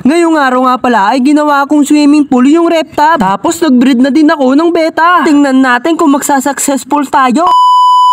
Ngayong araw nga pala ay ginawa kong swimming pool yung RepTap. Tapos nag-breed na din ako ng beta. Tingnan natin kung magsasuccessful tayo.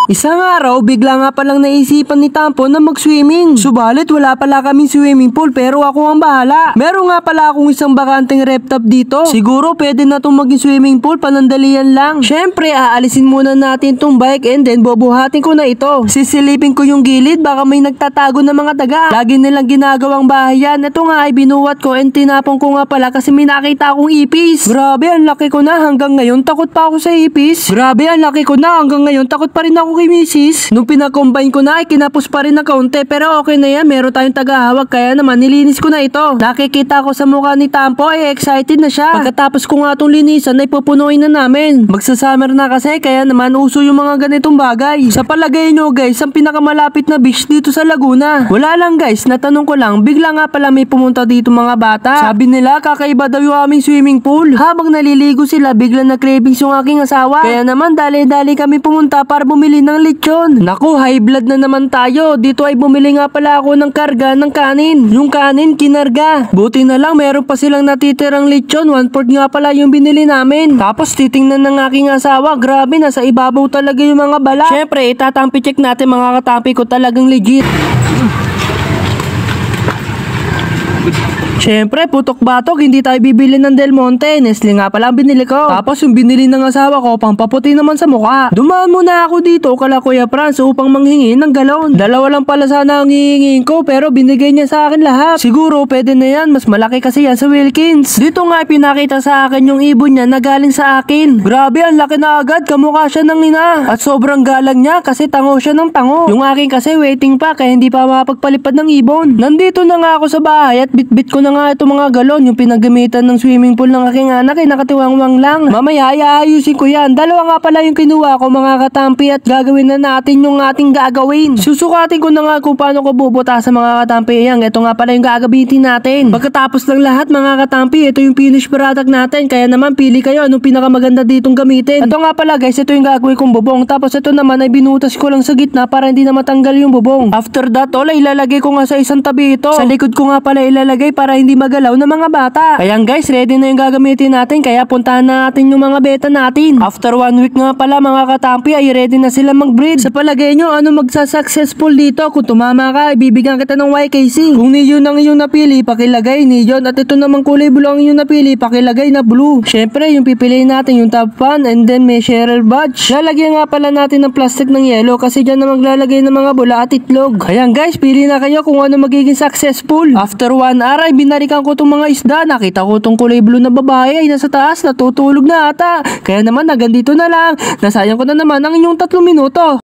Isang araw, bigla nga palang naisipan ni Tampo na mag-swimming. Subalit wala pala kaming swimming pool pero ako ang bahala. Meron nga pala akong isang bakanteng RepTap dito. Siguro pwede na itong maging swimming pool, panandalian lang. Syempre, aalisin muna natin tong bike and then bubuhatin ko na ito. Sisilipin ko yung gilid, baka may nagtatago na mga daga. Lagi nilang ginagawang bahay yan. Ito nga ay binuhat ko and tinapon ko nga pala kasi may nakita akong ipis. Grabe, ang laki ko na. Hanggang ngayon takot pa ako sa ipis. Grabe, ang laki ko na. Hanggang ngayon takot pa rin ako kay misis. Nung pinakombine ko na ay kinapos pa rin ng kaunti pero okay na yan, meron tayong tagahawag kaya naman nilinis ko na ito. Nakikita ko sa mukha ni Tampo ay excited na siya. Pagkatapos ko nga itong linisan ay pupunuin na namin. Magsasummer na kasi kaya naman uso yung mga ganitong bagay. Sa palagay nyo guys, ang pinakamalapit na beach dito sa Laguna. Wala lang guys, natanong ko lang, bigla nga pala may pumunta dito mga bata. Sabi nila kakaiba daw yung aming swimming pool. Habang naliligo sila, bigla na cravings yung aking asawa. Kaya naman dali-dali kami pumunta para bumili ng lechon. Naku, high blood na naman tayo. Dito ay bumili nga pala ako ng karga ng kanin. Yung kanin, kinarga. Buti na lang, meron pa silang natitirang lechon. 1/4 nga pala yung binili namin. Tapos titingnan ng aking asawa. Grabe, nasa ibabaw talaga yung mga bala. Syempre, itatampi check natin mga katampi ko talagang legit. Syempre, putok-batok, hindi tayo bibili ng Del Monte. Nestle nga pala ang binili ko. Tapos yung binili ng asawa ko, pampaputi naman sa mukha. Dumaan muna ako dito kala Kuya Franz upang manghingi ng galon. Dalawa lang pala sana ang hihingin ko pero binigay niya sa akin lahat. Siguro pwede na yan, mas malaki kasi yan sa Wilkins. Dito nga pinakita sa akin yung ibon niya na galing sa akin. Grabe, ang laki na agad, kamukha siya ng ina. At sobrang galang niya kasi tango siya ng tango. Yung akin kasi waiting pa kaya hindi pa mapagpalipad ng ibon. Nandito na nga ako sa bahay at bit-bit ko na nga ito mga galon, yung pinagamitan ng swimming pool ng aking anak ay nakatiwangwang lang. Mamaya ayusin ko yan. Dalawa nga pala yung kinuha ko mga katampi at gagawin na natin yung ating gagawin. Susukatin ko na nga kung paano ko bubuta sa mga katampi yan. Ito nga pala yung gagamitin natin. Pagkatapos ng lahat mga katampi, ito yung finished product natin. Kaya naman pili kayo anong pinakamaganda ditong gamitin. Ito nga pala guys, ito yung gagawin kong bubong. Tapos ito naman ay binutas ko lang sa gitna para hindi na matanggal yung bubong. After that, ay ilalagay ko nga sa isang tabi ito. Sa likod ko nga pala ilalagay para hindi magalaw ng mga bata. Kaya guys, ready na yung gagamitin natin kaya puntahan natin yung mga beta natin. After 1 week nga pala mga katampi ay ready na sila mag-breed. Sa palagay nyo, ano magsasuccessful dito? Kung tumama ka, ibibigyan kita ng YKC. Kung Neon ang iyong napili, pakilagay Neon. At ito namang kulay blue ang iyong napili, pakilagay na blue. Syempre, yung pipiliin natin yung top fan and then may Cheryl badge. Lalagyan nga pala natin ng plastic ng yellow kasi dyan na maglalagay ng mga bula at itlog. Ayan guys, pili na kayo kung ano magiging successful. After 1 hour ay binarikan ko itong mga isda. Nakita ko itong kulay blue na babae ay nasa taas, natutulog na ata. Kaya naman hanggang dito na lang. Nasayang ko na naman ang inyong 3 minuto.